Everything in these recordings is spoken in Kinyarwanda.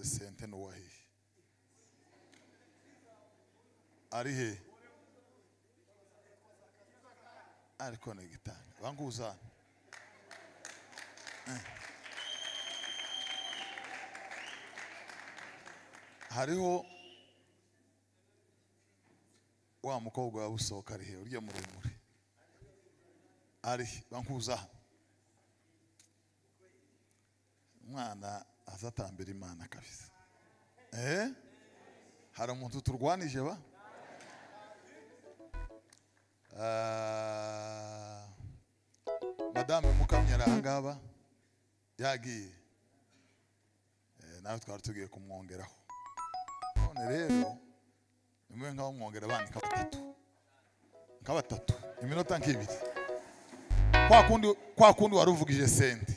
uvuze sente n'uwahi ari he ariko ni gitanga banguza hariho wa mukobwa wabusohoka ari he urya muremure ari bankuza umwana azatambira Imana kabisa hari umuntu turwanije ba madame Mukamyera ngaba yagiye nawe twari tugiye kumwongeraho none rero nimwe ngaho mwongera abandi batatu iminota nk'ibiri kwa kundi waruvugije sente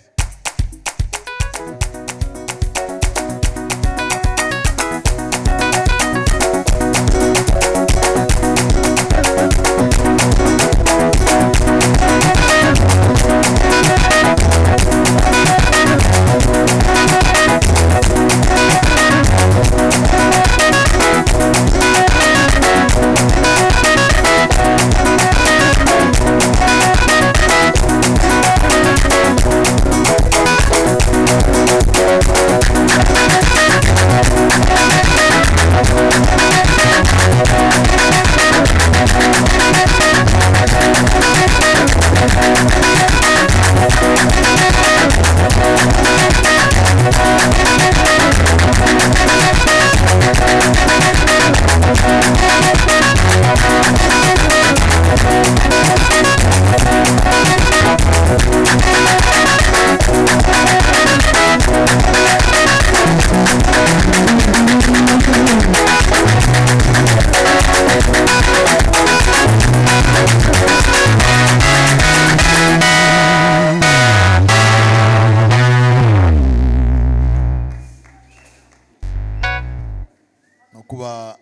kuba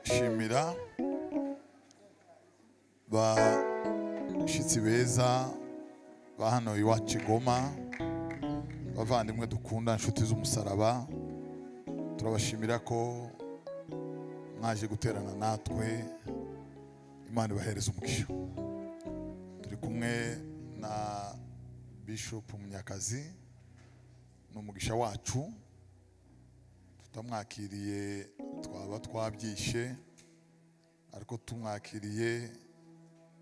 shimira bashitsi beza ba hano iwacu Goma bavandimwe dukunda inshuti z'umusaraba turabashimira ko mwaje guterana natwe Imana ibahereza umugisha turi kumwe na Bishop Munyakazi n'umugisha wacu tutamwakiriye twaba twabyishe ariko tumwakiriye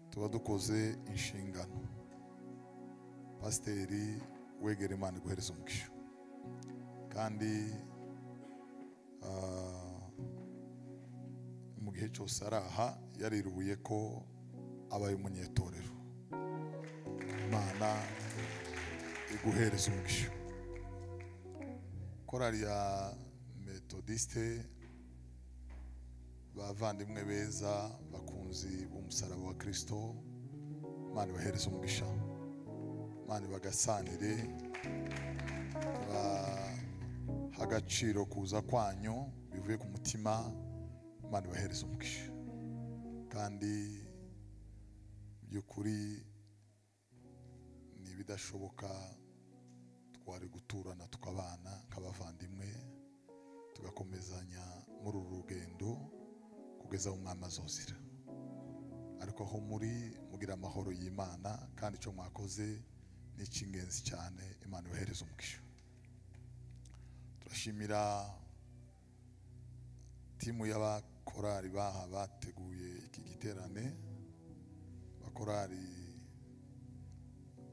tuba dukoze inshingano Pasiteri wegera Imana guhereza umugisha kandi mu gihe cyose araha yarirubuye ko abaye umunyetorero Imana iguhereza umugisha korali ya Methodiste bavandimwe beza bakunzi b'umusaraba wa Kristo Imana ibahereza umugisha Imana bagasanire hagaciro kuza kwanyu bivuye ku mutima Imana ibahereza umugisha kandi by'ukuri nibidashoboka twari guturana tukabana nk'abavandimwe tugakomezanya muri uru rugendo kugeza umwami azozira ariko aho muri mugira amahoro y'Imana kandi icyo mwakoze ni icy'ingenzi cyane Imana ibahereza umugisha turashimira timu y'abakorari baha bateguye iki giterane bakorari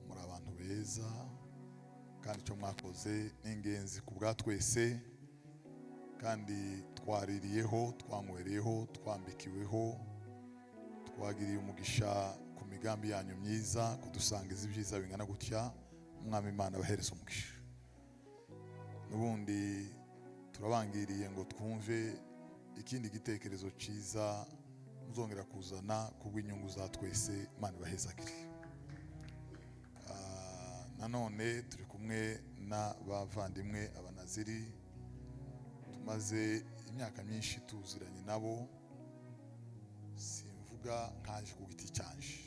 muri abantu beza kandi icyo mwakoze ni ingenzi ku bwa twese kandi twaririyeho twanywereyeho twambikiweho twagiriye umugisha ku migambi yanyu myiza kudusangiza ibyiza bingana gutya umwami Imana abahereza umugisha n'ubundi turabangiriye ngo twumve ikindi gitekerezo cyiza muzongera kuzana kubw'inyungu za twese Imana ibahezagire nanone turi kumwe n'abavandimwe abanaziri tumaze imyaka myinshi tuziranye nabo simvuga nkaje ku giti cyanje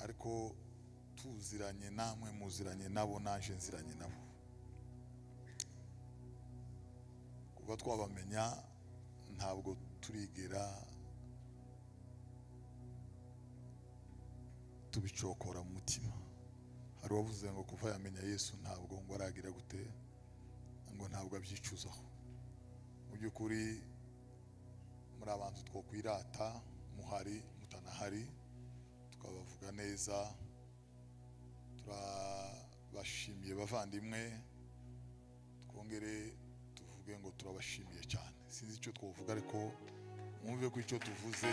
ariko tuziranye namwe muziranye nabo naje nziranye nabo kuba twabamenya ntabwo turigera tubicokora mu mutima. Hari uwavuze ngo kuva yamenya Yesu ntabwo ngo aragira gute, ngo ntabwo abyicuzaho. Mu by'ukuri muri abantu twokwirata, muhari mutanahari, tukabavuga neza. Turabashimiye bavandimwe, twongere tuvuge ngo turabashimiye cyane. Sinzi icyo twovuga ariko mwumve ko icyo tuvuze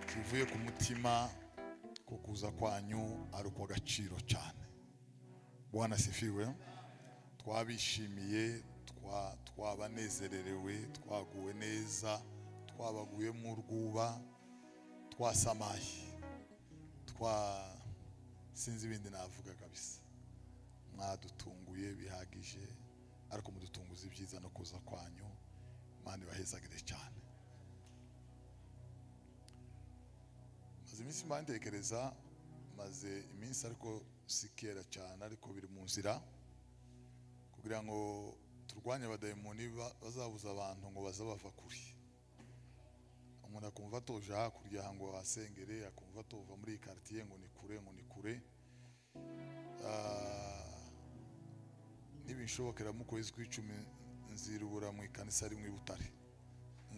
kivuye ku mutima, ko kuza kwanyu ari ukw'agaciro cyane. Bwana sifiwe. Twabishimiye, twabanezererewe, twaguwe neza, twabaguye mu rwuba, twasamaye, sinzi ibindi navuga kabisa. Mwadutunguye bihagije, ariko mudutunguza ibyiza no kuza kwanyu. Imana ibahezagire cyane. Maze iminsi mbantekereza, maze iminsi ariko sikera cyane, ariko biri mu nzira kugira ngo turwanye abadayimoni bazabuza abantu ngo bazabava kuri. Umuntu akumva atoje hakurya ngo asengere, akumva atova muri quartier ngo ni kure, ngo ni kure. Nibinshobokera mu kwezi kw'icumi nzirubura mu ikanisa rimwe i Butare.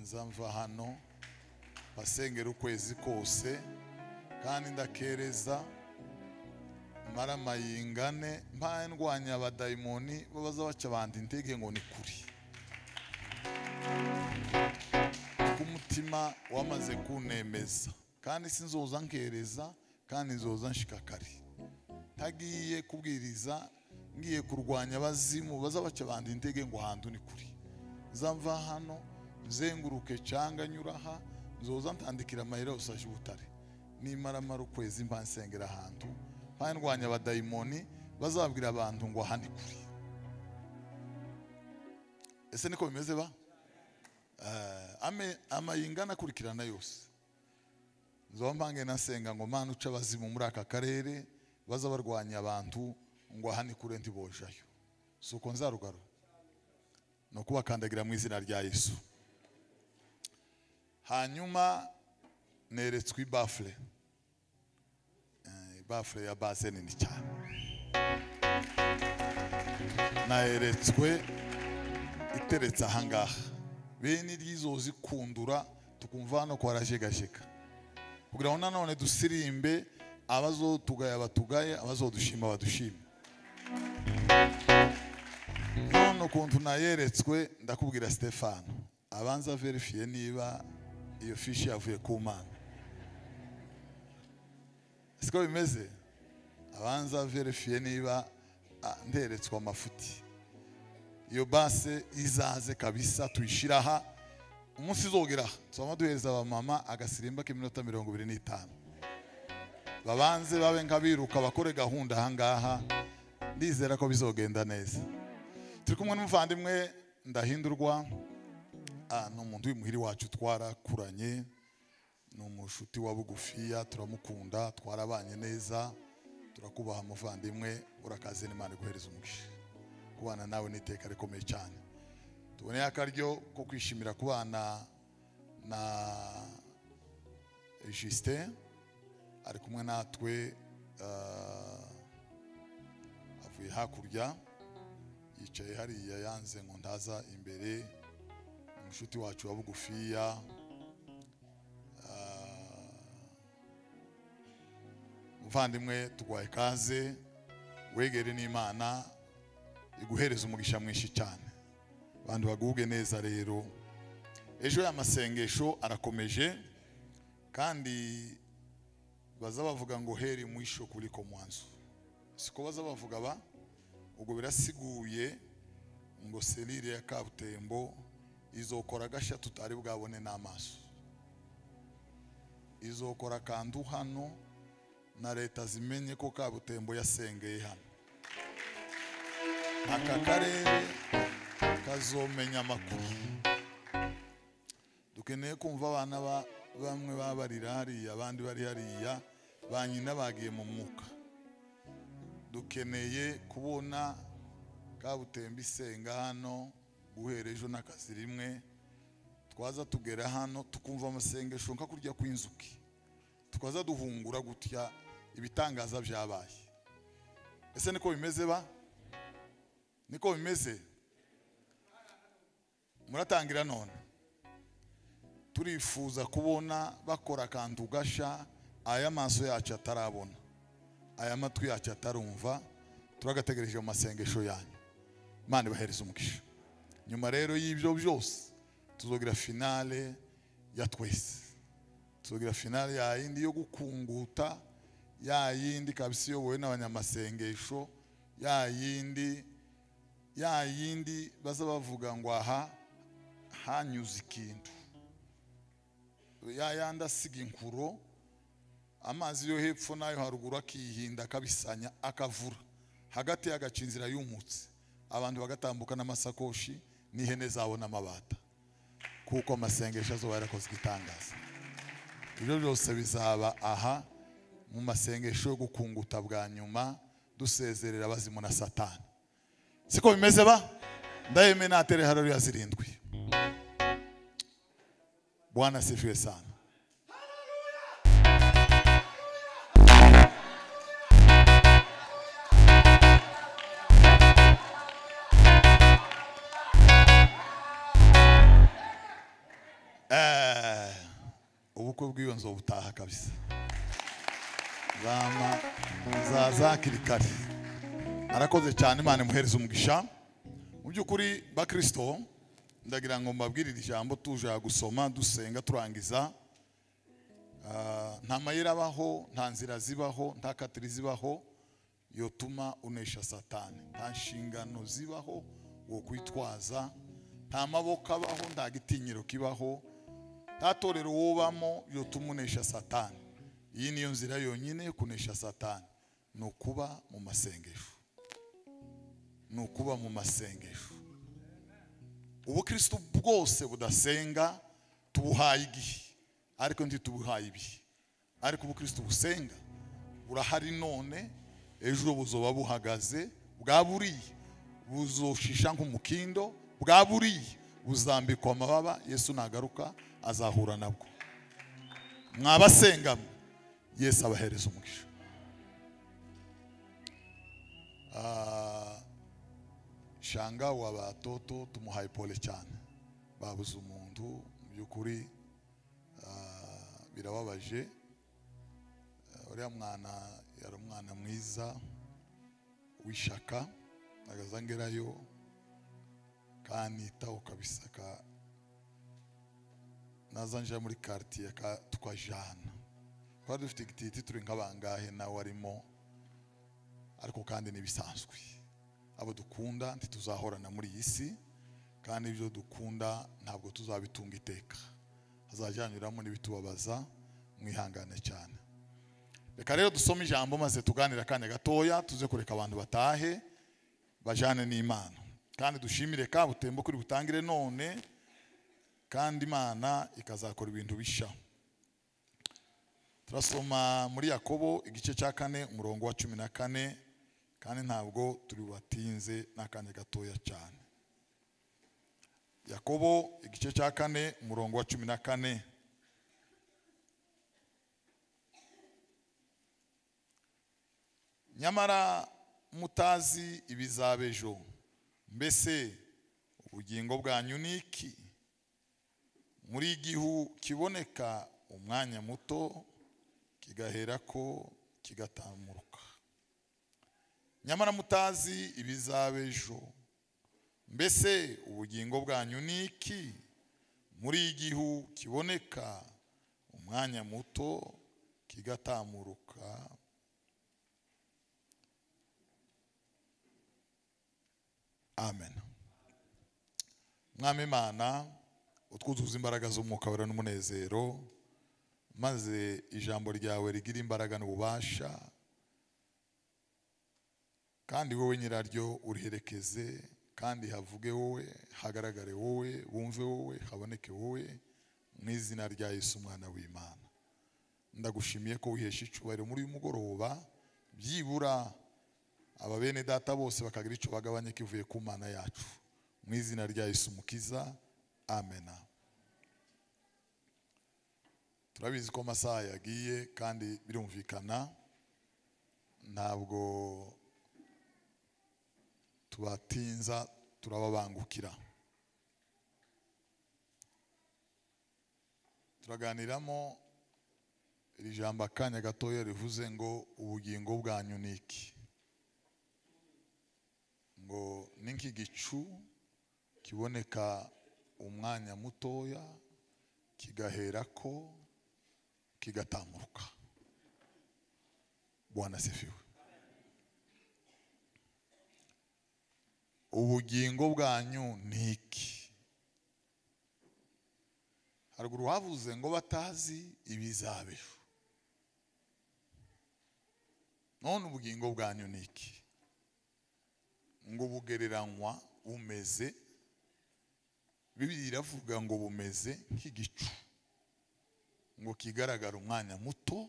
Nzamva hano basengera ukwezi kose, kandi ndakereza mara mayingane mpaye ndwanya abadayimoni babaza baca abandi intege ngo ni kuri. Umutima wamaze kunemeza, kandi sinzoza nkereza, kandi nzoza nshika kare. Tagiye kubwiriza ngiye kurwanya abazimu baza baca abandi intege ngo handu ni kuri. Zamva hano zenguruke cyanga nyuraha, nzoza ntandikira amahera ushaje Butare. Nimara mara ukwezi mpansengera hantu, ndwanya abadayimoni bazabwira abantu ngo aha ni kuri. Ese niko bimeze ba? Amayingana akurikirana yose. Nzombange nasenga ngo Mana uca abazimu muri aka karere baza barwanya abantu ngo aha ni kure ntibojayo. Suko nzarugaro no kubakandagira mu izina rya Yesu. Hanyuma neretswe ibafle. Ibafle ya base nini cyane. Naeretswe iteretse ahangaha. Bene ryizozi kundura tukumva no kwarashegasheka. Kugira ngo nanone dusirimbe abazotugaya batugaye, abazodushima badushime. None kuntu nayeretswe ndakubwira Stefano, abanza verifie niba iyo fishi yavuye ku Mana. Siko bimeze? Abanza verifie niba nderetswe amafuti. Iyo base izaze kabisa tuyishiraha. Umunsi zogera twama duhereza abamama agasirimba k'iminota 25. Babanze babe nkabiruka bakore gahunda ahangaha. Ndizera ko bizogenda neza. Turi kumwe n'umuvandimwe Ndahindurwa, n'umuntu w'imuhiri wacu twarakuranye, n'umushuti wa bugufiya, turamukunda, twarabanye neza, turakubaha umuvandimwe, urakaze n'Imana iguhereza umugisha. Kubana nawe n'iteka rikomeye cyane. Tuboneye akaryo ko kwishimira kubana na Justin, ari kumwe natwe, avuye hakurya, yicaye hariya yanze ngo ndaza imbere. Umushuti wacu wa bugufiya, muvandimwe tugwaye kaze, wegere n'Imana iguhereza umugisha mwinshi cyane. Bantu baguge neza rero. Ejo y'amasengesho arakomeje, kandi baza bavuga ngo heri mwisho kuliko mwanzo. Siko baza bavuga ba, ubwo birasiguye ngo selire ya Kabutembo izokora gasha tutari bwabone n'amaso. Izokora kandu hano na leta zimenye ko Kabutembo yasengeye hano. Aka karere kazomenya amakuru. Dukeneye kumva abana bamwe babarira hariya, abandi bari hariya, banyina bagiye mu mwuka. Dukeneye kubona Kabutembo isenga hano guhera ejo n'akazi rimwe twaza tugera hano tukumva amasengesho nka kurya kw'inzuki tukaza duhungura gutya ibitangaza byabaye. Ese niko bimeze ba? Niko bimeze? Muratangira none turifuza kubona bakora kantu gasha aya maso yacu atarabona, aya matwi yacu atarumva, turagategereje mu masengesho yanyu. Imana ibahereze umugisha. Nyuma rero y'ibyo byose tuzogira finale ya twese, tuzogira finale ya yindi yo gukunguta, ya yindi kabisa yobowe n'abanyamasengesho, ya yindi baza bavuga ngo aha hanyuze ikintu, ya yandi asiga inkuro, amazi yo hepfo nayo haruguru akihinda akabisanya akavura hagati y'agaca inzira yumutse, abantu bagatambuka n'amasakoshi n'ihene zabo n'amabata, kuko amasengesho azoba yarakoze igitangaza. Ibyo byose bizaba aha mu masengesho yo gukunguta bwa nyuma dusezerera abazimu na Satani. Siko bimeze ba? Ndayeme natere haleluya zirindwi. Bwana asifiwe sana. Ubukwe bw'iyo nzo butaha kabisa. Zama zaza kirikari. Arakoze cyane, Imana imuhereze umugisha. Mu by'ukuri ba Kristo ndagira ngo mbabwirire ijambo tuje gusoma dusenga turangiza. Nta mayira abaho, nta nzira zibaho, nta katiri zibaho yotuma unesha Satani, nta nshingano zibaho wo kwitwaza, nta maboko abaho, nta gitinyiro kibaho, nta torero wobamo yotuma unesha Satani. Iyi niyo nzira yonyine yo kunesha Satani, nukuba mu masengesho, nukuba mu masengesho. Ubukristo bwose budasenga tubuhaye igihe, ariko ntitubuhaye ibihe. Ariko ubukristo busenga burahari none, ejo buzoba buhagaze, bwaburiye buzoshisha nk'umukindo, bwaburiye buzambikwa amababa, Yesu nagaruka azahura nabwo. Mwabasenga Yesu abahereza umugisha. Shanga w'abatoto tumuhaye pole cyane, babuze umuntu mu by'ukuri, birababaje. Uriya mwana yari umwana mwiza w'ishaka, agazangerayo kanitaho kabisa, nazanje muri quartier tukajana, twari dufite igititi turi nk'abangahe nawe arimo, ariko kandi nibisanzwe. Abo dukunda ntituzahorana muri iyi si, kandi ibyo dukunda ntabwo tuzabitunga iteka, hazajyanyuramo n'ibitubabaza. Mwihangane cyane. Reka rero dusome ijambo maze tuganira akanya gatoya, tuze kureka abantu batahe bajane n'Imana, kandi dushimire ka butembo kuri butangire none, kandi Imana ikazakora ibintu bisha. Turasoma muri Yakobo igice cya 4 umurongo wa 14, kandi ntabwo turi batinze n'akanya gatoya cyane. Yakobo igice cya 4 umurongo wa 14. Nyamara mutazi ibizabejo, mbese ubugingo bwanyu niki? Muri igihu kiboneka umwanya muto, kigaherako kigatamuruka. Nyamara mutazi ibizabejo, mbese ubugingo bwanyu niki? Muri igihu kiboneka umwanya muto, kigatamuruka. Amen. Mwami Imana, utwuzuza imbaraga z'umwuka wera n'umunezero, maze ijambo ryawe rigira imbaraga n'ububasha, kandi wowe nyiraryo uriherekeze, kandi havuge wowe, hagaragare wowe, bumve wowe, haboneke wowe, mu izina rya Yesu umwana w'Imana. Ndagushimiye ko wihesha icyubahiro muri uyu mugoroba, byibura aba bene data bose bakagira icyo bagabanye kivuye ku Mana yacu. mu izina rya Yesu Mukiza, amen. Turabizi ko amasaha yagiye kandi birumvikana, ntabwo tubatinza, turababangukira. Turaganiramo iri jambo akanya gatoya rivuze ngo ubugingo bwanyu niki, ngo ninki gicu kiboneka umwanya mutoya kigaherako kigatamuruka. Bwana sifiwe. Ubugingo bwanyu niki. Haruguru havuze ngo batazi ibizabeho. None ubugingo bwanyu niki? Ngo bugereranywa bumeze, Bibiliya iravuga ngo bumeze nk'igicu, ngo kigaragara umwanya muto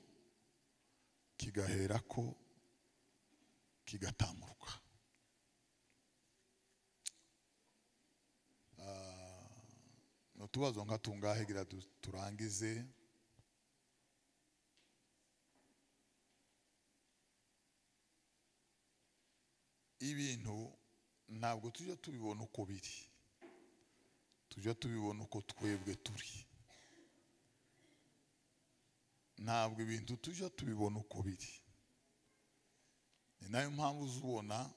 kigaherako kigatamuruka. Nutubazo nka tungahe gira turangize. Ibintu ntabwo tujya tubibona uko biri, tujya tubibona uko twebwe turi. Ntabwo ibintu tujya tubibona uko biri. Ni nayo mpamvu uzubona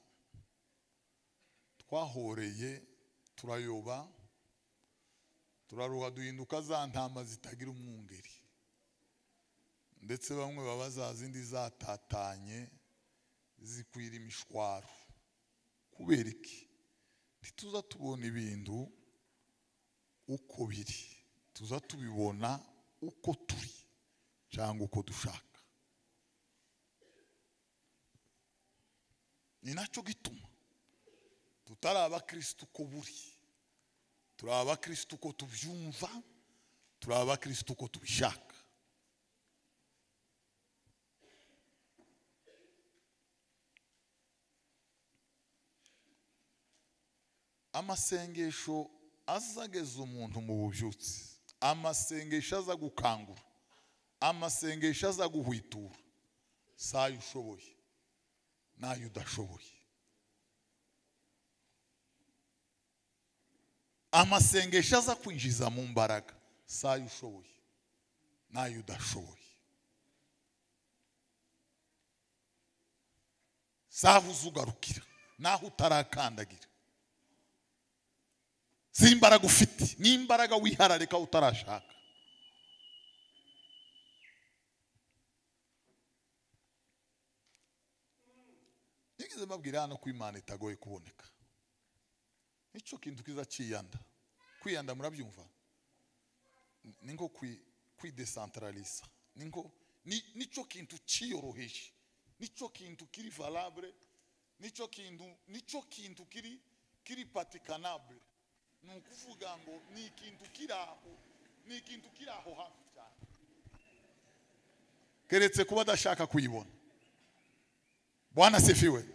twahoreye, turayoba, turaruha, duhinduka za ntama zitagira umwungeri, ndetse bamwe baba za zindi zatatanye zikwira imishwaro. Kubera iki? Ntituza tubona ibintu uko biri, tuza tubibona uko turi cyangwa uko dushaka. Ni nacyo gituma tutari abakristo uko buri, turi abakristo uko tubyumva, turi abakristo uko tubishaka. Amasengesho azageza umuntu mu bubyutsi, amasengesho aza gukangura, amasengesho aza guhwitura, sayo ushoboye nayo udashoboye. Amasengesho aza kwinjiza mu mbaraga, sayo ushoboye nayo udashoboye. Saho uzugarukira naho utarakandagira. Si imbaraga ufite, ni imbaraga wihararika utarashaka. Nigeze mbabwira hano ko Imana itagoye kuboneka. Nicyo kintu kiza ciyanda. Kwiyanda murabyumva? Ni nko kwidecentraliza. Nicyo kintu ciyoroheje. Nicyo kintu kiri valable. Nicyo kintu kiri patikanable. Ni ukuvuga ngo ni ikintu kiri aho hafi cyane, keretse kuba adashaka kuyibona. Bwana sifiwe.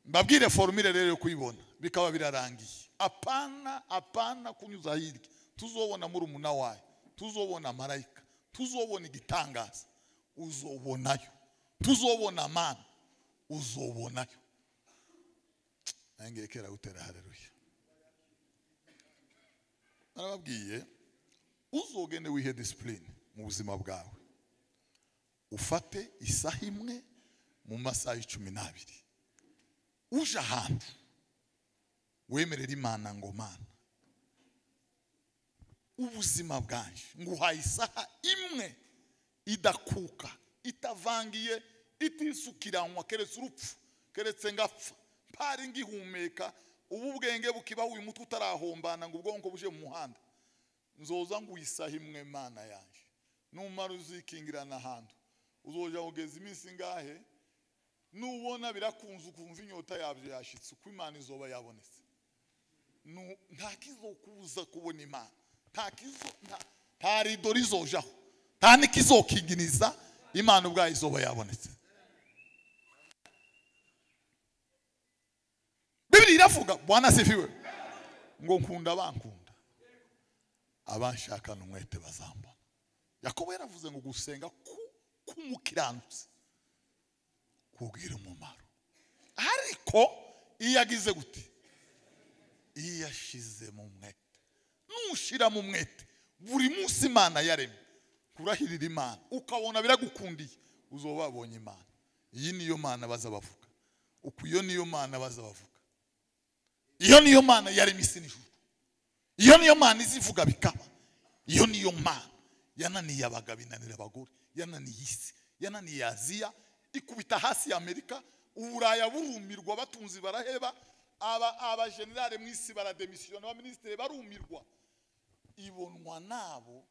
Mbabwire formule rero yo kuyibona bikaba birarangiye. Apana kunyuza hirya. Tuzobona muri umuna wayo, tuzobona marayika, tuzobona igitangaza, uzobonayo. Tuzobona Mana, uzobonayo. Nange kera utera haleluya. Narababwiye uzogende wihe discipline mu buzima bwawe. Ufate isaha imwe mu masaha 12. Uje ahantu wemerera Imana ngo Mana, ubuzima bwanje nguhaye isaha imwe idakuka, itavangiye, itisukiranwa, keretse urupfu, keretse ngapfa, mpari ngihumeka, ubu bwenge bukiba uyu mutwe utarahombana ngo ubwonko buje mu muhanda. Nzoza nguyisaha imwe Mana yanje. Numara uzikingirana ahantu, uzoja ugeza iminsi ngahe, nubona birakunze ukumva inyota yabyo yashitse, uko Imana izoba yabonetse. Nta kizokubuza kubona Imana, nta rido rizojaho, nta nikizokinginiza Imana ubwayo izoba yabonetse. Bibiliya avuga Bwana asifiwe ngo nkunda abankunda abanshakana umwete bazambona. Yakobo yaravuze ngo gusenga k'umukiranutsi kugira umumaro, ariko iyo yagize gute, iyo yashize mu mwete. Nushira mu mwete buri munsi Imana yaremye kurahirira Imana ukabona biragukundiye, uzoba wabonye Imana. Iyi niyo Mana baza bavuga, uku iyo niyo Mana baza bavuga. Iyo niyo Mana yaremye isi n'ijuru, iyo niyo Mana izivuga bikaba. Iyo niyo Mana yananiye abagabo inanira abagore, yananiye isi, yananiye Aziya, ikubita hasi ya Amerika, Uburaya burumirwa, abatunzi baraheba, aba generale mu isi barademisiyona, abaministeri barumirwa. Ibonwa nabo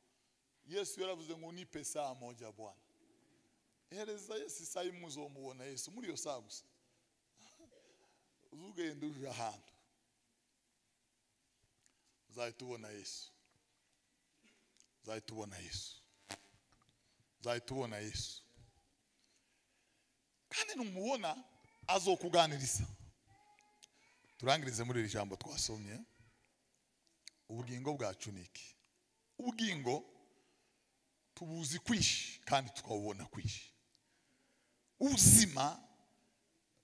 Yesu yaravuze ngo ni pesa moja Bwana. Hereza Yesu isayi muzomubona Yesu muri yo saa gusa. Uzugenda uje ahantu uzahitubona Yesu, uzahitubona Yesu, uzahitubona Yesu. Kandi numubona azokuganiriza. Turangirize muri iri jambo twasomye. Ubugingo bwacu niki? Ubugingo tubuzi kwishi kandi tukabubona kwishi. Ubuzima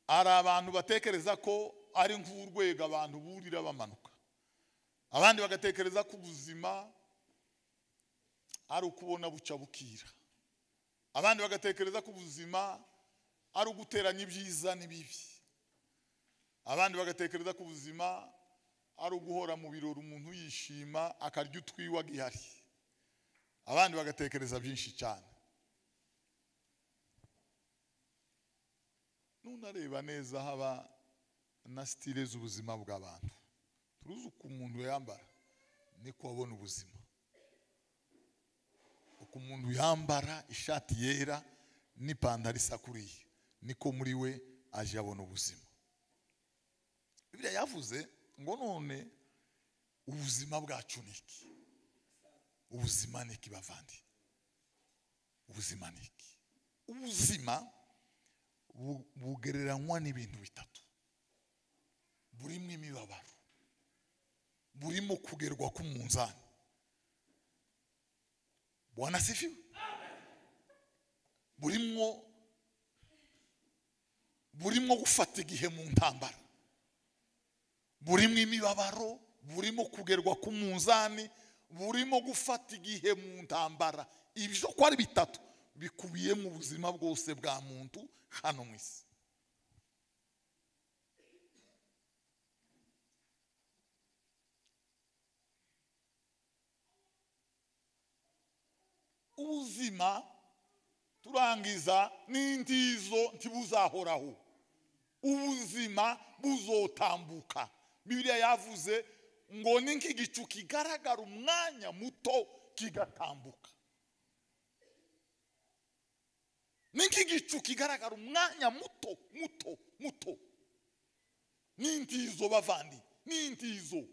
ari abantu batekereza ko ari nk'urwego abantu burira bamanuka, abandi bagatekereza ko ubuzima ari ukubona buca bukira, abandi bagatekereza ko ubuzima ari uguteranya ibyiza n'ibibi, abandi bagatekereza ko ubuzima ari uguhora mu birori umuntu yishima akarya utwiwa gihari, abandi bagatekereza byinshi cyane. Nunareba neza haba na style z'ubuzima bw'abantu. Turuzi uko umuntu yambara niko abona ubuzima, uko umuntu yambara ishati yera n'ipantaro isakuriye niko muri we aje abona ubuzima. Bibiliya yavuze ngo none ubuzima bwacu niki? Ubuzima niki bavandi? Ubuzima niki? Ubuzima bugereranywa n'ibintu bitatu. Burimo imibabaro, burimo kugerwa ku munzani. Bwana asifiwe. Burimo gufata igihe mu ntambara, burimo imibabaro, burimo kugerwa ku munzani, burimo gufata igihe mu ntambara. Ibyo ko ari bitatu bikubiye mu buzima bwose bwa muntu hano mu isi. Ubuzima turangiza n'intizo ntibuzahoraho, ubuzima buzotambuka. Bibiliya yavuze ngo ni nk'igicu kigaragara umwanya muto kigatambuka. Ni nk'igicu kigaragara umwanya muto. N'intizo bavandi, n'intizo.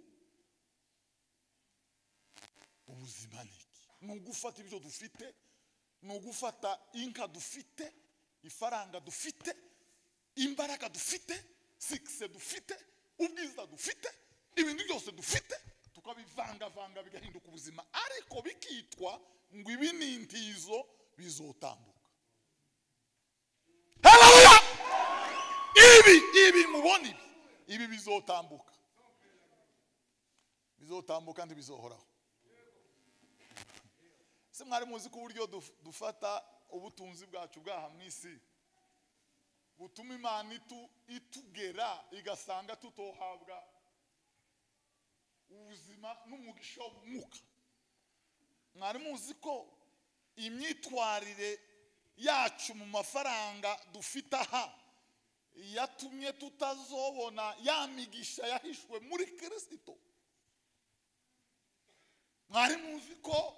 Ubuzima niki? Nugufata ibyo dufite, nugufata inka dufite, ifaranga dufite, imbaraga dufite, sikse dufite, ubwiza dufite, ibintu byose dufite, tukabivanga bigahinduka ubuzima, ariko bikitwa ngo ibi ni intizo bizotambuka. Haleluya! Ibi mubona ibi bizotambuka. Bizotambuka kandi bizohoraho. Se mwari muzi ko uburyo dufata ubutunzi bwacu bwaha mu isi butuma Imana itugera igasanga tutohabwa ubuzima n'umugisha w'umwuka. Mwari muzi ko imyitwarire yacu mu mafaranga dufite aha yatumye tutazobona ya migisha yahishwe muri Kristo. Mwari muzi ko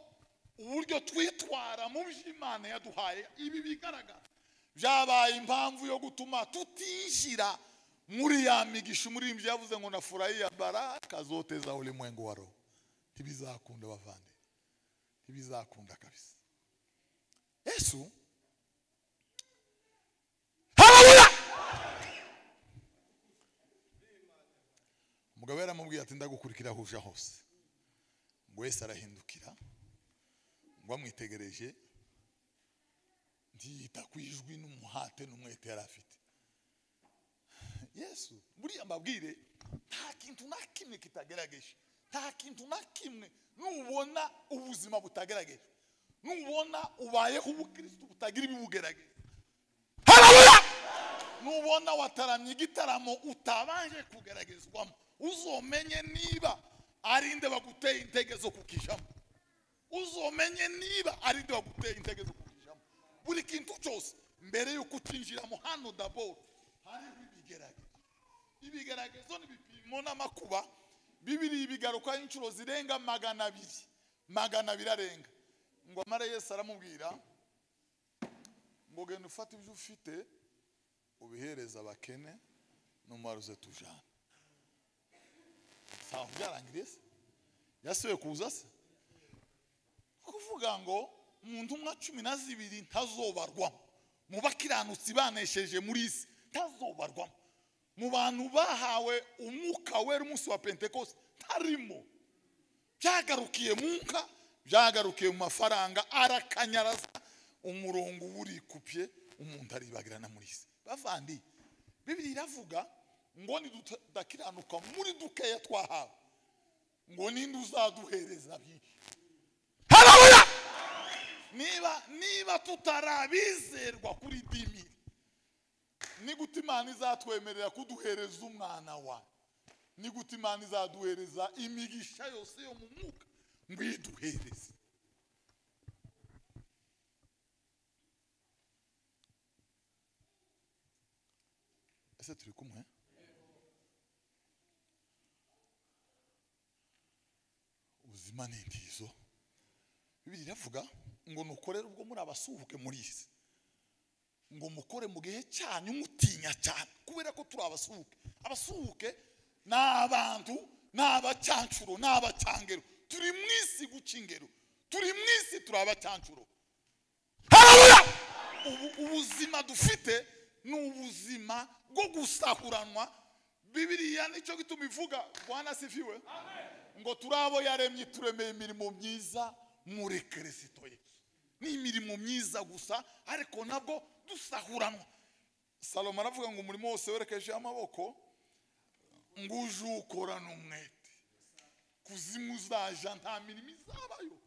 uburyo twitwara mu by'Imana yaduhaye ibi bigaragara byabaye impamvu yo gutuma tutinjira muri ya migisha. Muri ibyo yavuze ngo nafurahia baraka zote za ulimwengu wa roho. Ntibizakunda bavande, ntibizakunda kabisa. Yesu, haleluya! umugabo yaramubwiye ati ndagukurikira huje hose. Ngo Yesu arahindukira ngo amwitegereje ntiyita kwijwi n'umuhate n'umwete yari afite. Yesu buriya mbabwire nta kintu na kimwe kitagerageje, nta kintu na kimwe nubona ubuzima butagerageje, nubona ubayeho ubukristo butagira ibibugerageje. Haleluya! Nubona wataramye igitaramo utabanje kugeragezwamo, uzomenye niba arinde baguteye intege zo kukijamo, uzomenye niba arinde baguteye intege zo kukijamo. Buri kintu cyose mbere yo kutinjiramo hano d'abord hariho ibigeragezo. Ibigeragezo n'ibipimo n'amakuba Bibiri bigaruka inshuro zirenga 200 arenga. Ngo amara Yesu aramubwira ngo genda ufate ibyo ufite ubihereza abakene n'umaruze tujana. Sawa byarangiriye se? Yasuye kuza se? Kuvuga ngo umuntu umwe 12 ntazobarwamo, mu bakiranutsi banesheje muri isi ntazobarwamo, mu bantu bahawe umwuka wera umunsi wa Pentecost ntarimo. Byagarukiye mu nka, byagarukiye mu mafaranga, arakanyaraza umurongo uri kupye umuntu aribagirana muri isi. Bavandi Bibiri iravuga ngo ni dukiranuka muri dukeya twahawe ngo ninde uzaduhereza byinshi. Haleluya! Niba tutarabizerwa kuri dimi, ni gute Imana izatwemerera kuduhereza umwana wa? Ni gute Imana izaduhereza imigisha yose yo mu mwuka ngo iduhereze? Ese turi kumwe? Ubuzima ni intizo. Bibiri iravuga ngo nukorere ubwo muri abasuhuke muri isi, ngo mukore mu gihe cyanyu mutinya cyane, kubera ko turi abasuhuke. Abasuhuke n'abantu n'abacyancuro n'abacyangero, turi mu isi gucingero, turi mu isi turi abacyancuro. Haleluya! Ubuzima dufite ni ubuzima bwo gusahuranwa. Bibiliya nicyo gituma ivuga, Bwana sifiwe, ngo turabo yaremye turemeye imirimo myiza muri Kristo Yesu. Ni imirimo myiza gusa ariko nabwo dusahuranwa. Salomo aravuga ngo umurimo wose werekeje amaboko ngo uje ukorana umwete, kuzimu uzaja nta mirimo izabayo.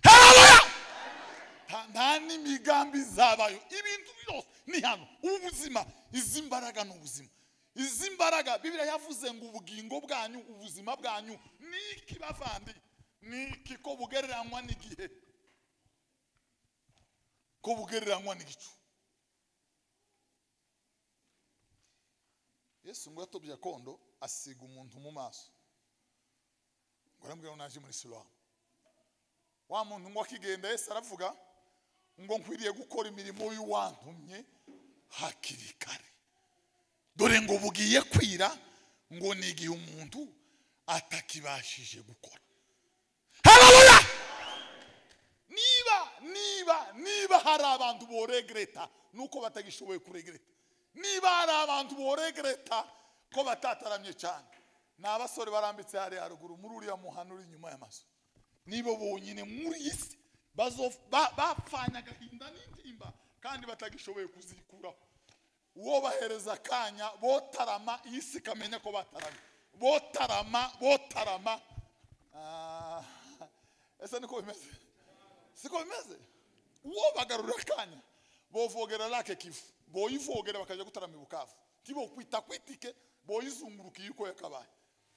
Haleluya! Nta n'imigambi izabayo, ibintu byose ni hano. Ubuzima, izi mbaraga n'ubuzima, izi mbaraga Bibiliya yavuze ngo ubugingo bwanyu, ubuzima bwanyu niki bavandi, niki ko bugereranywa n'igihe, ko bugereranywa n'igicu. Yesu ngo yatobye kondo asiga umuntu mu maso, ngo arambwira naje muri Siloamu. Wa muntu ngo akigenda Yesu aravuga ngo nkwiriye gukora imirimo y'uwantumye hakiri kare, dore ngo bugiye kwira, ngo nigihe umuntu atakibashije gukora. Haleluya! Niba hari abantu boregreta nuko batagishoboye kuregreta, niba hari abantu boregreta ko batataramye cyane, n'abasore barambitse hari haruguru muri uriya muhano uri inyuma y'amaso, nibo bonyine muri isi bapfanya agahinda n'intimba kandi batagishoboye kuzikuraho. Uwo bahereza kanya botarama, isi kamenya ko bataramye, botarama. Ese niko bimeze? Siko bimeze? Uwo bagarura kanya bovogera lake kifu, boyivogera bakaje gutarama Bukavu, tibo kwita kwitike boyizunguruka yuko yakabaye.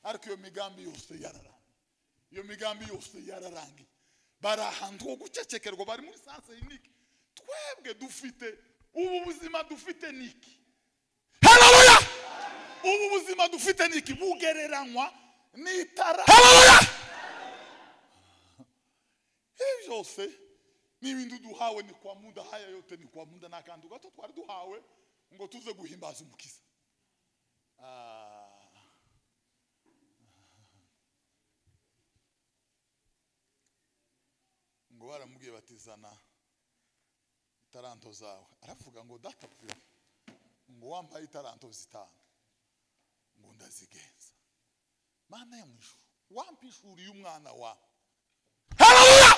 Ariko iyo migambi yose yararanga, iyo migambi yose yararangi, barahantu ho gucecekerwa, bari muri sanse iniki. Twebwe dufite ubu buzima dufite niki? Haleluya! Ubu buzima dufite niki bugereranywa n'itara. Haleluya! Byose n'ibintu duhawe ni kwa muda, haya yote ni kwa muda, nakantu gato twari duhawe ngo tuze guhimbaza umukiza. Ngo baramubwiye batizana itaranto zawe, aravuga ngo data ngo wampaye itaranto 5, ngo ndazigenza. Mana ya mwishu wampishuriye umwana wa haleluya,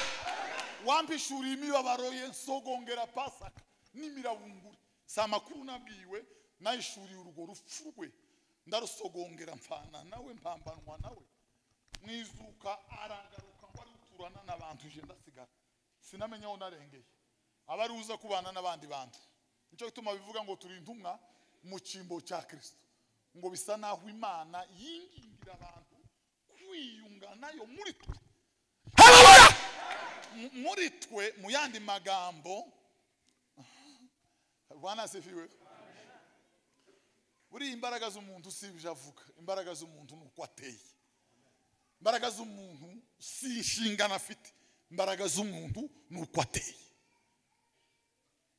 wampishuriye imibabaro ye nsogongera Pasaka n'imirabunguri. Si amakuru nabwiwe, nayishuriye urugo rupfu rwe ndarusogongera mpfana nawe mpambanwa nawe. Mwizuka aragaruka ngo ari uturana n'abantu je ndasigara sinamenya aho narengeye. Abari uza kubana n'abandi bantu, nicyo gituma bivuga ngo turi intumwa mu cyimbo cya Kristo, ngo bisa naho Imana yingingira abantu kwiyunga nayo muri twe. Haleluya! Muri twe mu yandi magambo, Bwana asifiwe. Buri imbaraga z'umuntu sibije avuga, imbaraga z'umuntu nuko ateye. Imbaraga z'umuntu si inshingano afite, imbaraga z'umuntu nuko ateye.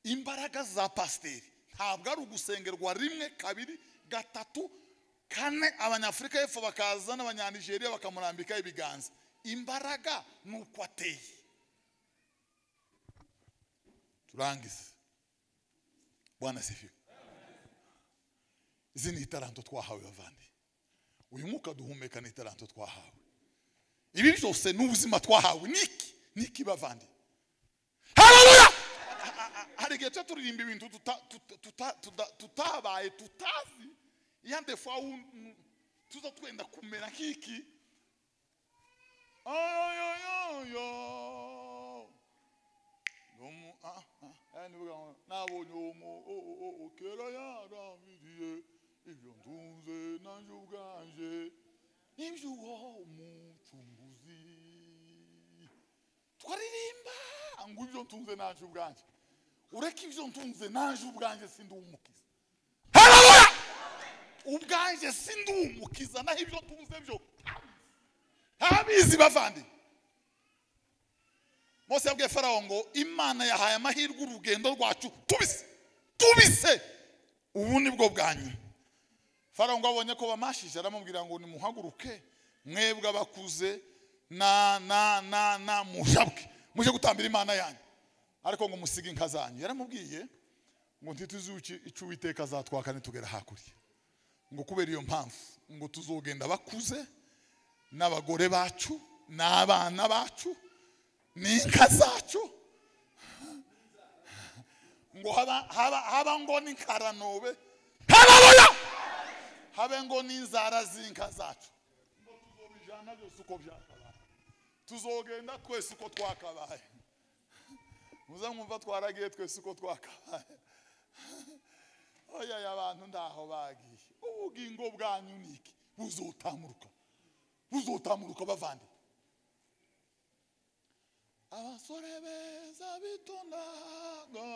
Imbaraga za pasiteri ntabwo ari ugusengerwa rimwe kabiri gatatu kane abanyafurika y'epfo bakaza n'abanyanigeriya bakamurambika ibiganza. Imbaraga nuko ateye. Turangize. Bwana asifiwe. Izi ni itaranto twahawe bavandi. Uyu mwuka duhumeka ni itaranto twahawe. Ibi byose n'ubuzima twahawe niki bavandi. Haleluya! Hari igihe turirimba ibintu tutabaye tutazi, yande fwa tuza twenda kumera nk'iki. Nabonye uwo kera yarambiriye ibyo ntunze nanjye ubwanje n'iby'uwo mucunguzi. Twaririmba ngo ibyo ntunze nanjye ubwanje, ureka ibyo ntunze nanjye ubwanje sindi umukiza. Haleluya! Ubwanje sindi umukiza, naho ibyo ntunze byo abizi bavandi. Mose yabwiye Farawo ngo Imana yahaye amahirwe urugendo rwacu tubise ubu nibwo bwanyu. Farawo ngo abonye ko bamashije aramubwira ngo nimuhaguruke mwebwe abakuze na mujabwe muje gutambira Imana yanyu, ariko ngo musige inka zanyu. Yaramubwiye ngo ntituzuki ico Uwiteka azatwaka nitugera hakurya, ngo kubera iyo mpamvu ngo tuzogenda bakuze n'abagore bacu n'abana bacu n'inka zacu, ngo haba ngo n'inkaranobe. Haleluya! Habe ngo n'inzara z'inka zacu, ngo tuzobijana byose uko byakabaye, tuzogenda twese uko twakabaye. Muza mwumva twaragiye twese uko twakabaye. Oya y'abantu ndaho bagiye. Ubugingo bwanyu niki buzotamuruka bavandi. Abasore beza bitondaga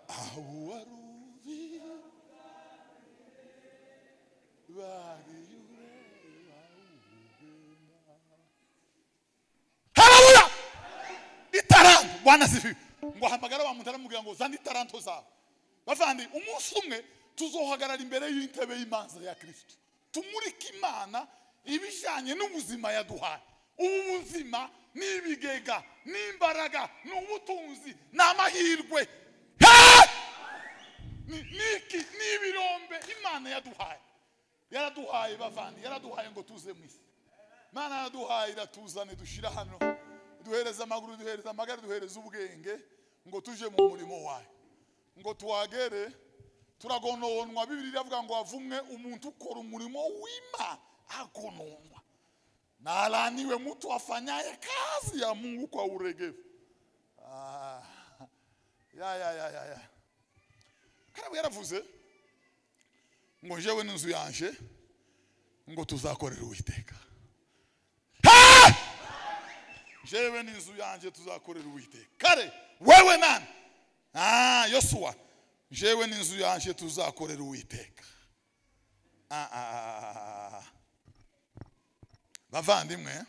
awaruvi bariyure. Haleluya! Itaranto. Bwana asifiwe. Ngo hamagara wa muntu aramubwira ngo zandi itaranto zawe bavandi. Umunsi umwe tuzohagarara imbere y'intebe y'imanza ya Kristo, tumurika Imana ibijanye n'ubuzima yaduhaye. Ubu buzima n'ibigega n'imbaraga n'ubutunzi n'amahirwe n'ibirombe Imana yaduhaye. Yaraduhaye bavandi, yaraduhaye ngo tuze mwisi. Imana yaduhaye iratuzane dushira hano, duhereza amaguru, duhereza amagara, duhereza ubwenge ngo tuje mu murimo wayo, ngo tuwagere. Turagononwa. Bibiri iravuga ngo avumwe umuntu ukora umurimo w'Imana agononwa, na alaniwe mtu afanyaye kazi ya Mungu kwa uregevu. Ya Karabu yaravuze ngo jewe n'inzu yanje ngo tuzakorera Uwiteka. Jewe n'inzu yanje tuzakorera Uwiteka. Kare wewe nani? Yosuwa. Jewe n'inzu yanje tuzakorera Uwiteka. Bavandimwe,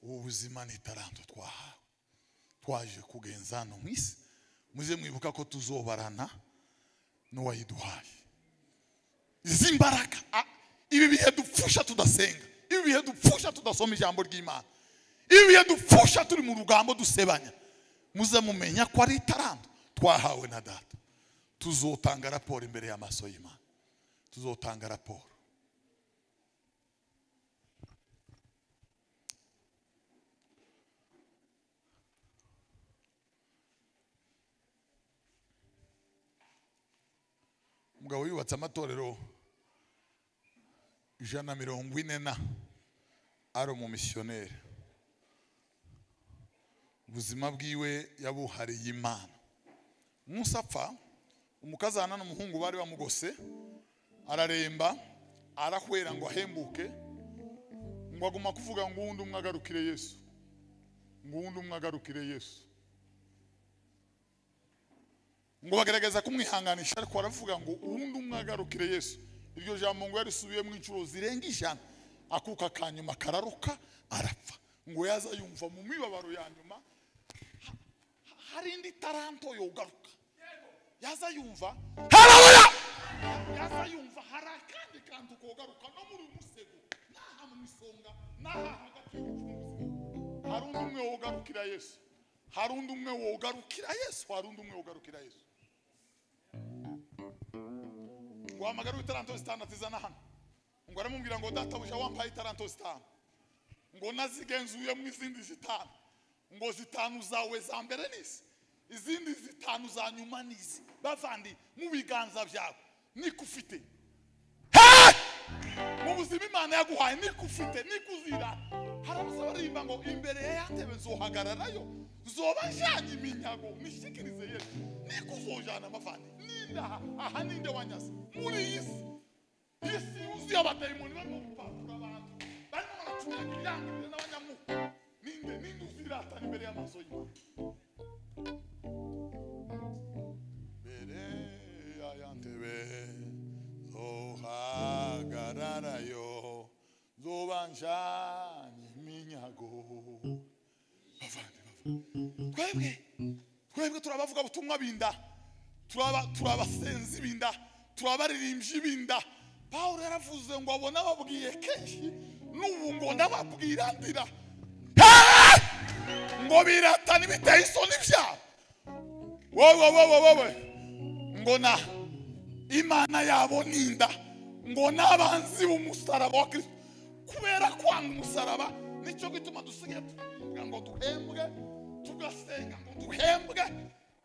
ubuzima ni taranto twahawe, twaje kugenza no mwisi. Muze mwibuka ko tuzobarana n'uwayiduhaye. Izi mbaraga, ibi bihe dupfusha tudasenga, ibi bihe dupfusha tudasoma ijambo ry'Imana, ibi bihe dupfusha turi mu rugambo dusebanya, muze mumenya ko ari itaranto twahawe na data. Tuzotanga raporo imbere y'amaso y'Imana. Tuzotanga raporo. Umugabo yubatse amatorero 140 ari umumisiyoneri. Ubuzima bwiwe yabuhariye Imana. Musa apfa, umukazana n'umuhungu bari bamugose, araremba, arahwera ngo ahembuke, ngo aguma kuvuga ngo uwundi umwe agarukire Yesu, ngo uwundi umwe agarukire Yesu. Ngo bagerageza kumwihanganisha, ariko aravuga ngo uwundi umwe agarukire Yesu. Iryo jambo ngo yarisubiyemo inshuro zirenga 100, akuka kanyuma kararuka arapfa. Ngo yaza yumva mu mibabaro ya nyuma hari indi taranto yogaruka. Yaza yumva, haleluya, yaza yumva hari akandi kantu kogaruka no muri umusego naha mu misonga naha hagati y'ubuzima. Hari undi umwe wogarukira Yesu, hari undi umwe wogarukira Yesu, hari undi umwe wogarukira Yesu. Ngo amagara w'itaranto 6 atizana hano, ngo aramubwira ngo databuja wampaye itaranto 6, ngo nazigenzuye mu izindi 5, ngo 5 zawe za mbere nisi, izindi 5 za nyuma nisi. Bavandi mu biganza byawe nikufite. Mu buzima Imana yaguhaye nikufite, nikuzira. Harabuza barimba ngo imbere yantebe zohagararayo, zoba njanye iminyago nishikirize Yesu. Nikuzojana bavandi. Ninda aha ninde wanyasa muri isi. Isi uzi abadayimoni barimo gupapura abantu. Barimo baracunga ibyangirire n'abanyamuko. Ninde uzirata imbere y'amaso y'Imana. Bere ayantebe zohagararayo, zobanjanye iminyago. Twebwe turabavuga butumwa binda, turabasenzi binda, turabaririmbyi binda. Paulo yaravuze ngo abona babwiye kenshi n'ubu ngo ndababwira ndira. Ngo biratana biteye isoni byabo. Wowe ngo na Imana yabo ninda, ngo nabanzi b'umusaraba wa Kristo. Kubera kwanga umusaraba nicyo gituma dusigaye tuvuga ngo duhembwe, tugasenga ngo duhembwe,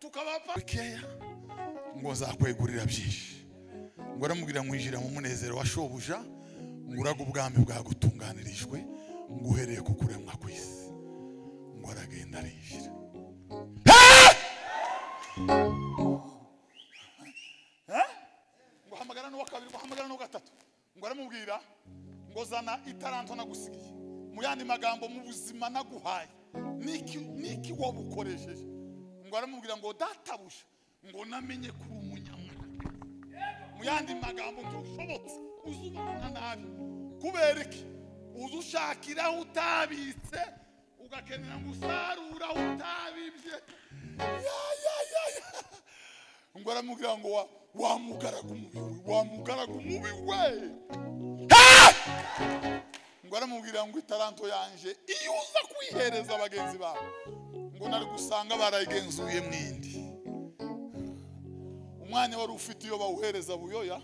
tukabapa bikeya ngo zakwegurira byinshi. Ngo aramubwira mwinjira mu munezero wa shobuja, ngo uraga ubwami bwagutunganirijwe, ngo uhereye ku kuremwa kw'isi. Ngo aragenda arinjira. Ngo hamagara n'uwa kabiri, ngo hamagara n'uwa gatatu. Ngo aramubwira ngo zana itaranto nagusigiye. Mu yandi magambo mu buzima naguhaye niki wabukoresheje. Ngo aramubwira ngo databusha, ngo namenye kuri umunyamwaka. Mu yandi magambo ntushobotse uzubana nabi. Kubera iki? Uzushakira utabitse, ugakenera ngo usarura utabibye. Ngo aramubwira ngo wamugaraga umubi we. Ngo aramubwira ngo itaranto yanje iyo uza kwihereza abagenzi bawe, ngo nari gusanga barayigenzuye mwindi. Umwanya wari ufite iyo bawuhereza buyoya,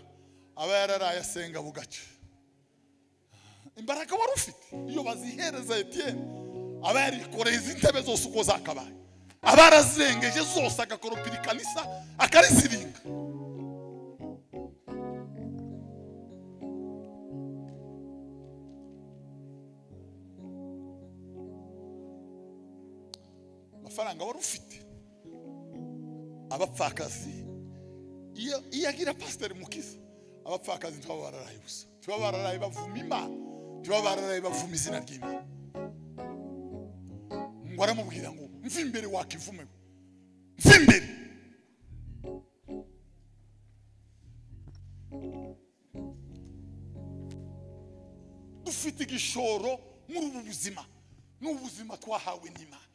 aba yararaye asenga bugaca. Imbaraga wari ufite iyo bazihereza Etienne, aba yarikoreye izi ntebe zose uko zakabaye, abarazirengeje zose agakoropira ikanisa akariziringa. Amafaranga wari ufite, abapfakazi iyo agira Pastor Mukiza, abapfakazi ntibaba bararaye gusa, ntibaba bararaye bavuma Imana, ntibaba bararaye bavuma izina ry'Imana. Ngo aramubwira ngo mva imbere wakivumewe, mva imbere. Dufite igishoro muri ubu buzima, n'ubuzima twahawe n'Imana.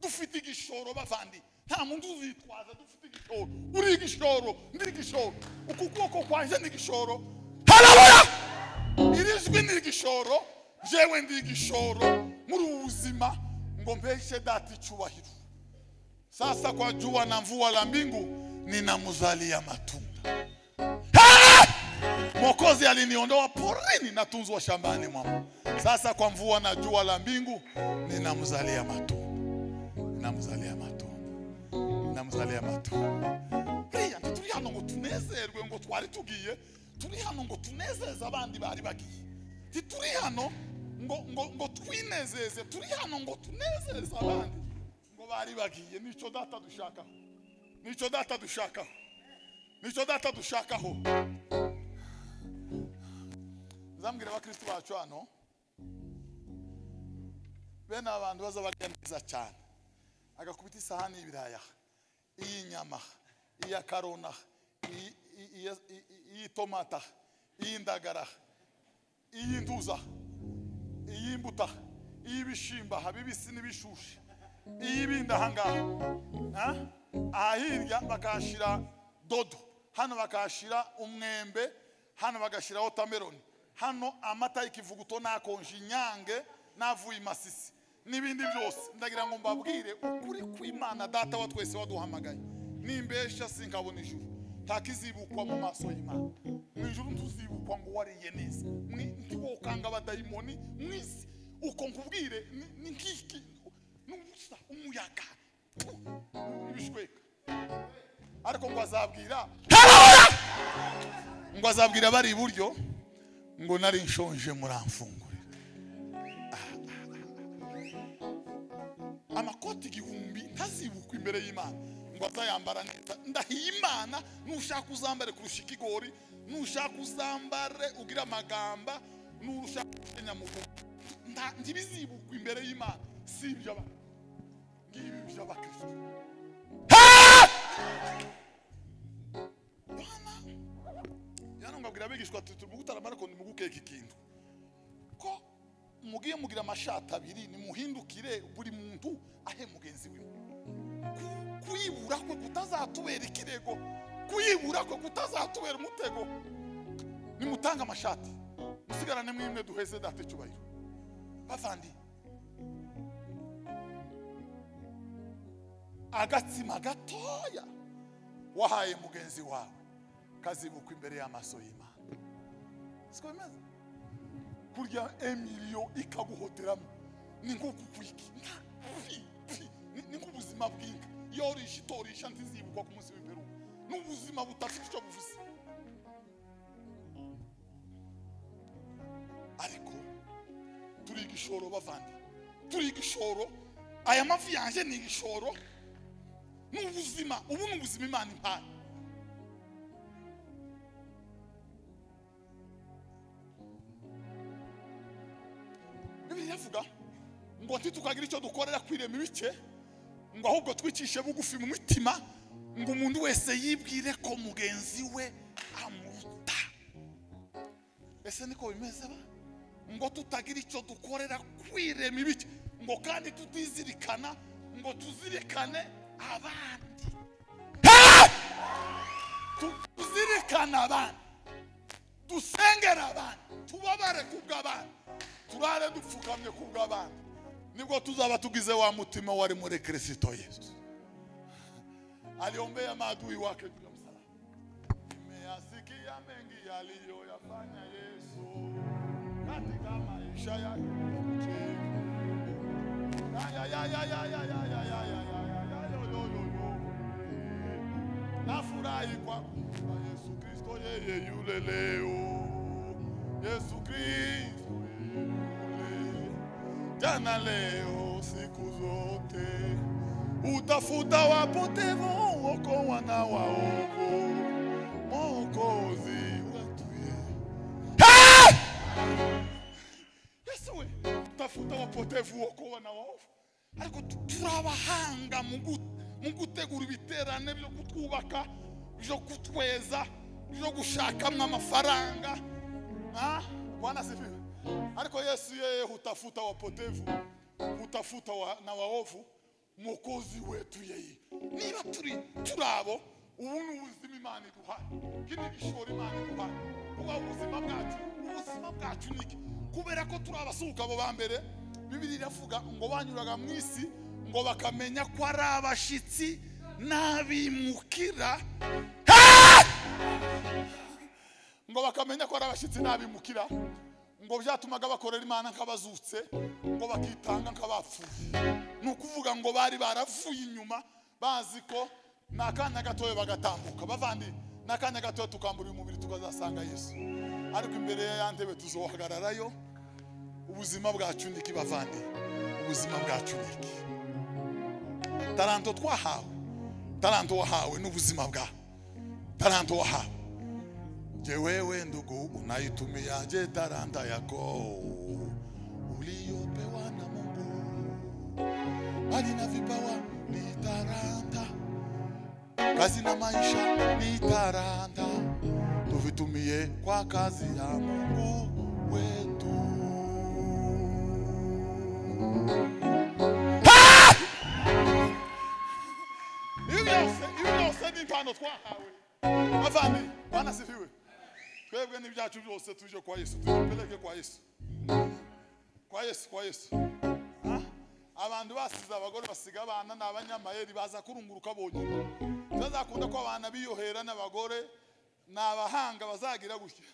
Dufite igishoro bavandi, nta muntu uzitwaza. Dufite igishoro, uri igishoro, ndi igishoro, uku kuboko kwanje ni igishoro. Haleluya! Irijwi ni igishoro, jewe ndi igishoro muri ubu buzima. Ngo mpeshe data icyubahiro. Sasa kwa jua na mvua la mbingu ninamzalia matunda. Mwokozi aliniondoa porini na tunzwa shambani mwangu. Sasa kwa mvua na jua la mbingu ninamzalia matunda. Ninamzalia matunda. Ninamzalia matunda. Ria turi hano ngo tunezerwe ngo twari tugiye. Turi hano ngo tunezeze abandi bari bagiye. Turi hano ngo twinezeze. Turi hano ngo tunezeze abandi ngo bari bagiye. Nico data dushaka. Nico data dushaka. Nico data dushakaho. Zambwira abakristo bacu hano bene abantu baza bageneza cyane agakubita isahani y'ibiraya iyinyama iya karona iyi tomata iyi ndagara iyi nduza iyi mbuta iyi bishimba habibisi n'ibishushe iyi binda hangaha ahirya bakashira dodo hano bakashira umwembe hano bagashira watermelon hano amata y'ikivuguto nakonje inyange navuye Masisi n'ibindi byose. Ndagira ngo mbabwire ukuri kw'Imana data wa twese waduhamagaye nimbesha sinkabona ijuru takizibukwa mu maso y'Imana. Mu ijuru ntuzibukwa ngo wariye neza ntiwokanga abadayimoni mwisi uko nkubwire ni nkiki n'ubusa umuyaga ibishweka ariko ngo azabwira bari iburyo ngo nari nshonje muramfungurira. Amakoti igihumbi ntazibukwa imbere y'Imana ngo azayambara neza. Ndahiye Imana nushaka uzambare kurusha ikigori, nushaka uzambare ugira amagamba, nushaka nyamugo ntibizibukwa imbere y'Imana. Sibyo aba ngibi by'abakristo. Yana ngabwira abigishwa tugutaramara ko nimugukeka ikintu ko mugiye mugira amashata abiri nimuhindukire buri muntu ahe mugenzi wiwe. Kuyibura ko kutazatubera ikirego, kuyibura ko kutazatubera umutego. Nimutanga amashati musigarane mwimwe duheze date cyubahiro. Bavandi agatsima gatoya wahaye mugenzi wawe kazibukwa imbere y'amaso y'Imana. Siko bimeze kurya emilio ikaguhoteramo ni nk'ukukwiki ni nk'ubuzima bw'inka yorisha itorisha ntizibukwa ku munsi w'imperuka. N'ubuzima butafite icyo buvuze. Ariko turi igishoro bavandi, turi igishoro. Aya mafi yanje ni igishoro n'ubuzima. Ubu n'ubuzima Imana impaye. Yavuga ngo ntitukagira icyo dukorera kwirema ibice ngo ahubwo twicishe bugufi mu mitima ngo umuntu wese yibwire ko mugenzi we amuruta. Ese niko bimeze ba ngo tutagira icyo dukorera kwirema ibice ngo kandi tutizirikana ngo tuzirikane abandi. Tuzirikana abandi, dusengera abandi, tubabare kubw'abandi, turare dupfukamye kubw'abandi. Nibwo tuzaba tugize wa mutima wari muri Kristo Yesu. Aliombea maadui wake juu ya msalaba. Nimeyasikia mengi aliyoyafanya Yesu katika maisha yake. Nafurahi kwa kuwa Yesu Kristo yeye yule leo. Yesu Kristo yule jana leo siku zote. Utafuta wapotevu wokoa na waovu. Mwokozi wetu yeye. Yesu we utafuta wapotevu wokoa na waovu. Ariko turabahanga mugutegura ibiterane byo kutwubaka, byo kutweza, byo gushakamwa amafaranga. Bwana sifiwe. Ariko Yesu yeye hutafuta wapotevu, hutafuta na waovu. Mwokozi wetu yeye. Niba turabo ubu n'ubuzima Imana iduhaye, kindi gishoro Imana iduhaye. Kuba ubuzima bwacu niki kubera ko turabasuka abo bambere. Bibiliya iravuga ngo banyuraga mu isi ngo bakamenya ko ari abashitsi n'abimukira, ngo bakamenya ko ari abashitsi n'abimukira, ngo byatumaga bakorera Imana nk'abazutse, ngo bakitanga nk'abapfuye. Nukuvuga ngo bari baravuye inyuma bazi ko nakanya gatoye bagatambuka. Bavandi nakanya gatoye tukambura umubiri tukazasanga Yesu, ariko imbere ya ntebe tuzohagararayo. Ubuzima bwacu niki bavandi, ubuzima bwacu niki? Taranto twahawe, taranto wahawe n'ubuzima bwa taranto wahawe. Je wewe ndugu unaitumia je talanta yako uliyopewa na Mungu? Bali na vipawa ni talanta, kazi na maisha ni talanta, tuvitumie kwa kazi ya Mungu wetu. Hiyo ni mpano twahawe. Bavandi Bwana sifiwe. Twebwe n'ibyacu byose tuje kwa Yesu, tujepeleke kwa Yesu. Kwa Yesu. Abantu basiza abagore basiga abana n'abanyamayeri baza kurunguruka bonyine. Tuzakunda ko abana biyohera n'abagore n'abahanga bazagira gutya.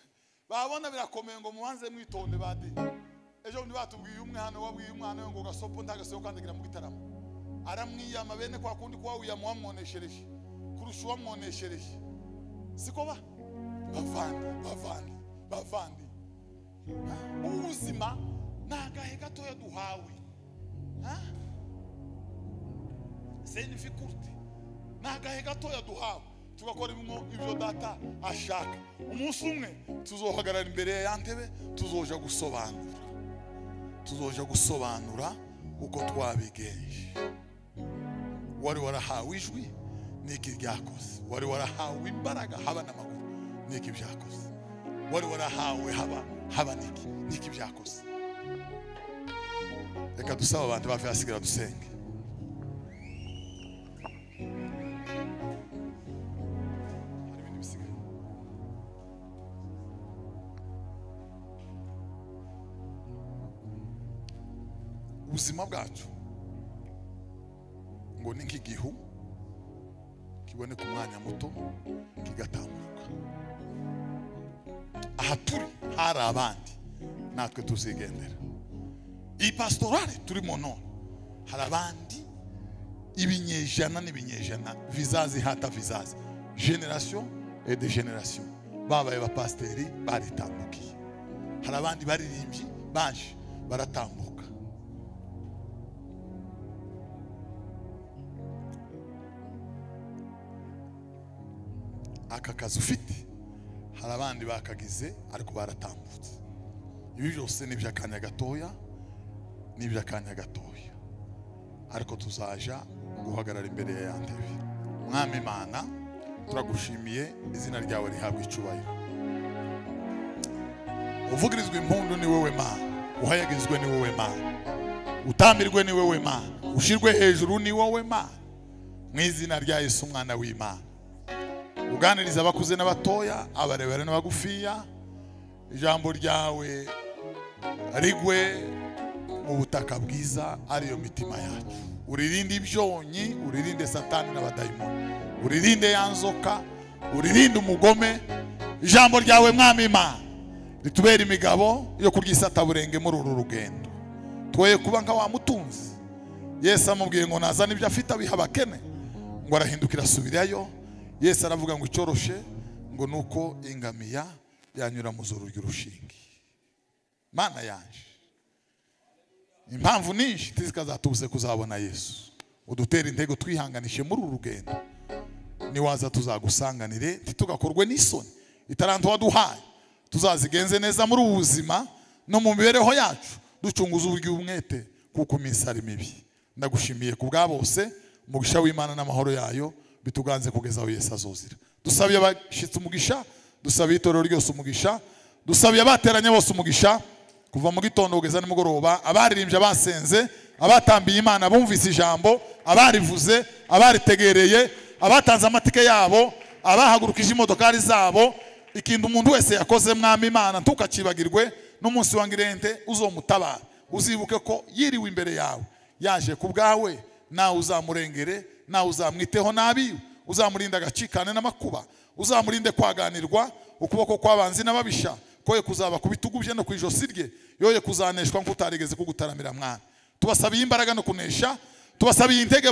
Babona birakomeye ngo mubanze mwitonde badi. Ejo ndi batubwiye umwana wabwiye umwana ngo gasopo ndagaseho kandagira mu gitaramo. Aramwiyama bene kwa kundi kwa uyamwoneshereje. Kurusha uwamwoneshereje. Siko ba? Bavandi. Ubuzima nagahe gatoya duhawe. Significurti. Nagahe gatoya duhawe. Tugakora ibyo data ashaka. Umunsi umwe tuzohagarara imbere ya ntebe tuzoja gusobanura uko twabigenje. Wari warahawe ijwi niki ryakoze, wari warahawe imbaraga haba n'amaguru niki byakoze, wari warahawe haba niki byakoze. Reka dusaba abantu bafi hasigara dusenge. Ubuzima bwacu ngo ni nk'igihu kibone ku mwanya muto kigatambuka. Aha turi hari abandi natwe tuzigendera. Iyi pastorale turimo none hari abandi ibinyejana n'ibinyejana, vizazi hata vizazi, generation et de generation babaye bapasteri baritambukiye. Hari abandi baririmbyi baje baratambuka. Aka kazi ufite hari abandi bakagize ariko baratambutse. Ibi byose ni by'akanya gatoya, ariko tuzaja guhagarara imbere ya ntebe. Mwami Imana turagushimiye, izina ryawe rihabwa icubahiro. Uvugirizwe impundu ni wowe Mana, uhayagizwe ni wowe Mana, utambirwe ni wowe Mana, ushirwe hejuru ni wowe Mana. Mu izina rya Yesu umwana w'Imana, uganiriza abakuze n'abatoya, abarebera n'abagufiya. Ijambo ryawe rigwe mu butaka bwiza ariyo mitima yacu. Uririnde ibyonyi, uririnde satani n'abadayimoni, uririnde yanzoka, uririnde umugome. Ijambo ryawe Mwami Imana ritubera imigabo yo kuryisata burenge muri uru rugendo. Twoye kuba nka wa mutunzi Yesu amubwiye ngo nazana ibyo afite abiha abakene, ngo arahindukira asubirayo. Yesu aravuga ngo icyoroshe ngo nuko ingamiya yanyura mu zuru ry'urushinge. Mana yanje, impamvu nyinshi tizikazatubuse kuzabona Yesu. Udutera intego twihanganishe muri uru rugendo. Niwaza tuzagusanganire ntitugakorwe n'isoni. Itaranto waduhaye tuzazigenze neza muri ubu buzima no mu mibereho yacu, ducunguza uburyo umwete kuko iminsi ari mibi. Ndagushimiye ku bwa bose, umugisha w'Imana n'amahoro yayo bituganze kugeza aho Yesu azozira. Dusabiye abashitse umugisha, dusabiye itorero ryose umugisha, dusabiye abateranye bose umugisha, kuva mu gitondo kugeza nimugoroba, abaririmbye abasenze, abatambiye Imana bumvise ijambo, abarivuze, abaritegereye, abatanze amatike yabo, abahagurukije imodokari zabo. Ikintu umuntu wese yakoze Mwami Imana ntukakibagirwe, n'umunsi wa ngirente uzomutabara. Uzibuke ko yiriwe imbere yawe, yaje ku bwawe nawe uzamurengere, nawe uzamwiteho nabi, uzamurinda agacikane n'amakuba, uzamurinde kwaganirwa ukuboko kw'abanzi n'ababisha, koye kuzaba ku bitugu bye no kwijosi rye, yoye kuzaneshwa nk'utarigeze kugutaramira mwana. Tubasabiye imbaraga no kunesha, tubasabiye intege